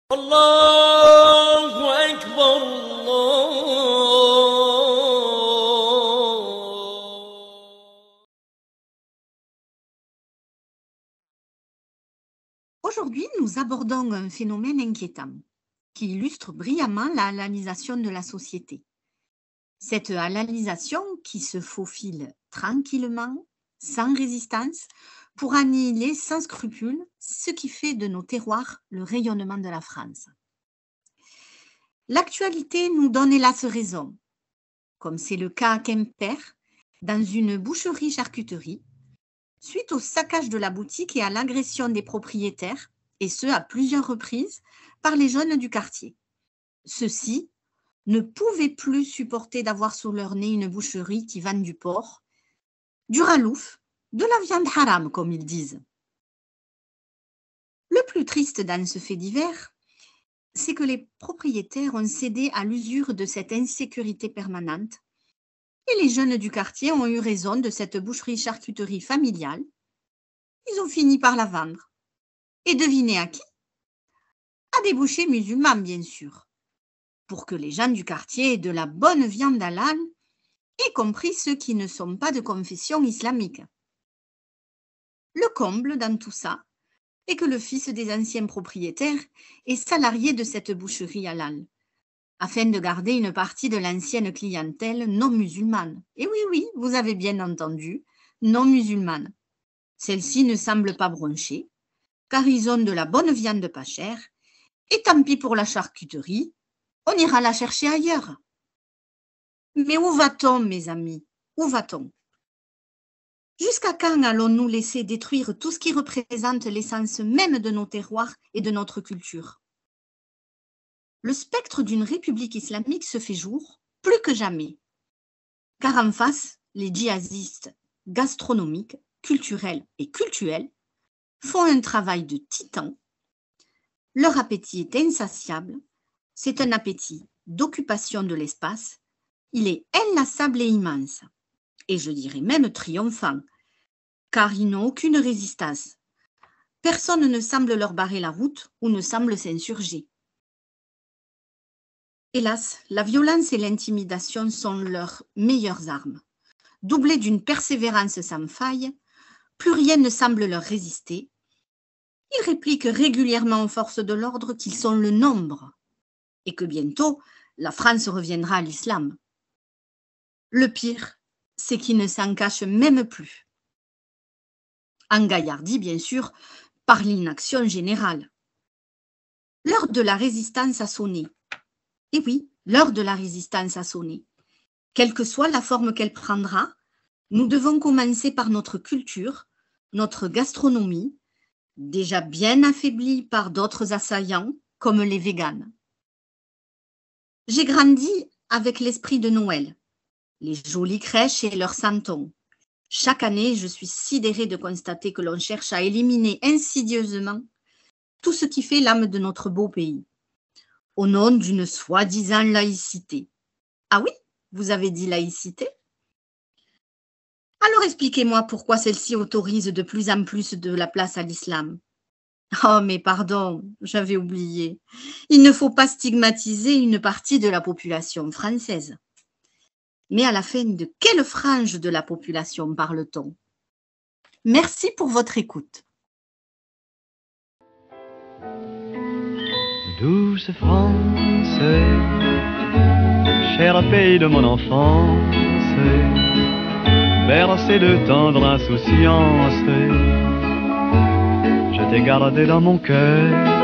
Allahu Akbar, Allah. Aujourd'hui, nous abordons un phénomène inquiétant qui illustre brillamment la halalisation de la société. Cette halalisation qui se faufile tranquillement, sans résistance, pour annihiler sans scrupule ce qui fait de nos terroirs le rayonnement de la France. L'actualité nous donne hélas raison, comme c'est le cas à Quimper, dans une boucherie-charcuterie, suite au saccage de la boutique et à l'agression des propriétaires, et ce à plusieurs reprises, par les jeunes du quartier. Ceux-ci ne pouvaient plus supporter d'avoir sous leur nez une boucherie qui vend du porc, du ralouf, de la viande haram, comme ils disent. Le plus triste dans ce fait divers, c'est que les propriétaires ont cédé à l'usure de cette insécurité permanente et les jeunes du quartier ont eu raison de cette boucherie-charcuterie familiale. Ils ont fini par la vendre. Et devinez à qui? À des bouchers musulmans, bien sûr, pour que les gens du quartier aient de la bonne viande halal, y compris ceux qui ne sont pas de confession islamique. Le comble dans tout ça est que le fils des anciens propriétaires est salarié de cette boucherie halal, afin de garder une partie de l'ancienne clientèle non musulmane. Et oui, vous avez bien entendu, non musulmane. Celle-ci ne semble pas broncher, car ils ont de la bonne viande pas chère, et tant pis pour la charcuterie, on ira la chercher ailleurs. Mais où va-t-on, mes amis? Où va-t-on? Jusqu'à quand allons-nous laisser détruire tout ce qui représente l'essence même de nos terroirs et de notre culture? Le spectre d'une république islamique se fait jour, plus que jamais. Car en face, les djihadistes gastronomiques, culturels et cultuels font un travail de titan. Leur appétit est insatiable. C'est un appétit d'occupation de l'espace. Il est inlassable et immense. Et je dirais même triomphant, car ils n'ont aucune résistance. Personne ne semble leur barrer la route ou ne semble s'insurger. Hélas, la violence et l'intimidation sont leurs meilleures armes. Doublées d'une persévérance sans faille, plus rien ne semble leur résister. Ils répliquent régulièrement aux forces de l'ordre qu'ils sont le nombre et que bientôt, la France reviendra à l'islam. Le pire, c'est qu'ils ne s'en cachent même plus. Engaillardis, bien sûr, par l'inaction générale. L'heure de la résistance a sonné. Et oui, l'heure de la résistance a sonné. Quelle que soit la forme qu'elle prendra, nous devons commencer par notre culture, notre gastronomie, déjà bien affaiblie par d'autres assaillants, comme les véganes. J'ai grandi avec l'esprit de Noël, les jolies crèches et leurs santons. Chaque année, je suis sidérée de constater que l'on cherche à éliminer insidieusement tout ce qui fait l'âme de notre beau pays, au nom d'une soi-disant laïcité. Ah oui, vous avez dit laïcité? Alors expliquez-moi pourquoi celle-ci autorise de plus en plus de la place à l'islam. Oh, mais pardon, j'avais oublié. Il ne faut pas stigmatiser une partie de la population française. Mais à la fin de quelle frange de la population parle-t-on? Merci pour votre écoute. Douce France, cher pays de mon enfance, bercé de tendre insouciance, je t'ai gardé dans mon cœur